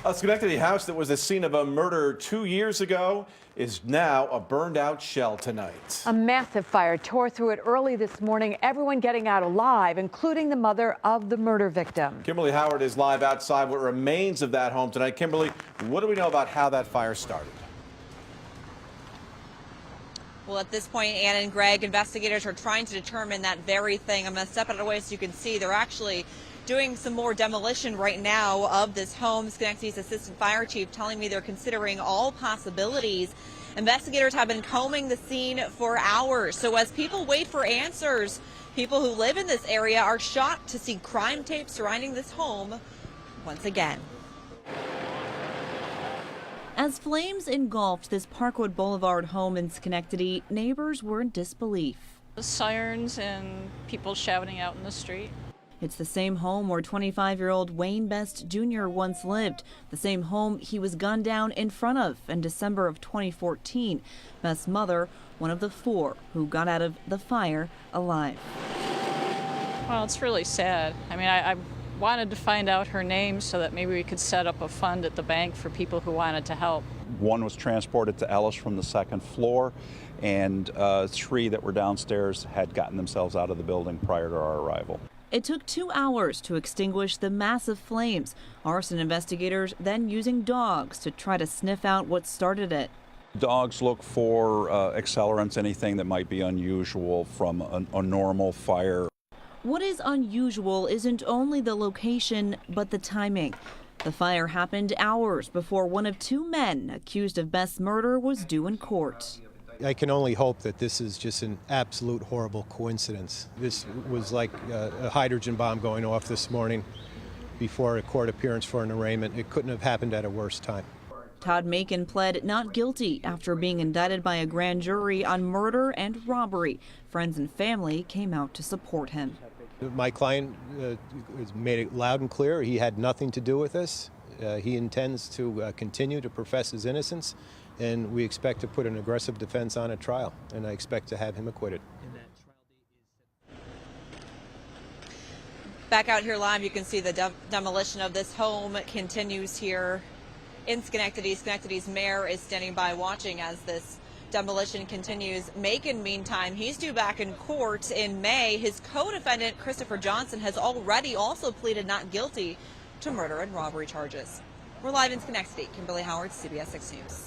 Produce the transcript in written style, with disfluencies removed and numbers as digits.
A Schenectady house that was the scene of a murder 2 years ago is now a burned out shell tonight. A massive fire tore through it early this morning, everyone getting out alive, including the mother of the murder victim. Kimberly Howard is live outside what remains of that home tonight. Kimberly, what do we know about how that fire started? Well, at this point, Ann and Greg, investigators are trying to determine that very thing. I'm going to step out of the way so you can see they're actually doing some more demolition right now of this home. Schenectady's assistant fire chief telling me they're considering all possibilities. Investigators have been combing the scene for hours. So as people wait for answers, people who live in this area are shocked to see crime tape surrounding this home once again. As flames engulfed this Parkwood Boulevard home in Schenectady, neighbors were in disbelief. Sirens and people shouting out in the street. It's the same home where 25-year-old Wayne Best Jr. once lived, the same home he was gunned down in front of in December of 2014. Best's mother, one of the 4 who got out of the fire alive. Well, it's really sad. I mean, I wanted to find out her name so that maybe we could set up a fund at the bank for people who wanted to help. One was transported to Ellis from the 2nd floor, and 3 that were downstairs had gotten themselves out of the building prior to our arrival. It took 2 hours to extinguish the massive flames. Arson investigators then using dogs to try to sniff out what started it. Dogs look for accelerants, anything that might be unusual from a normal fire. What is unusual isn't only the location, but the timing. The fire happened hours before one of 2 men accused of Best's murder was due in court. I can only hope that this is just an absolute horrible coincidence. This was like a hydrogen bomb going off this morning before a court appearance for an arraignment. It couldn't have happened at a worse time. Todd Macon pled not guilty after being indicted by a grand jury on murder and robbery. Friends and family came out to support him. My client made it loud and clear he had nothing to do with this. He intends to continue to profess his innocence, and we expect to put an aggressive defense on at trial, and I expect to have him acquitted. Back out here live, you can see the demolition of this home continues here in Schenectady. Schenectady's mayor is standing by watching as this demolition continues. Macon, meantime, he's due back in court in May. His co-defendant, Christopher Johnson, has already also pleaded not guilty to murder and robbery charges. We're live in Schenectady. Kimberly Howard, CBS 6 News.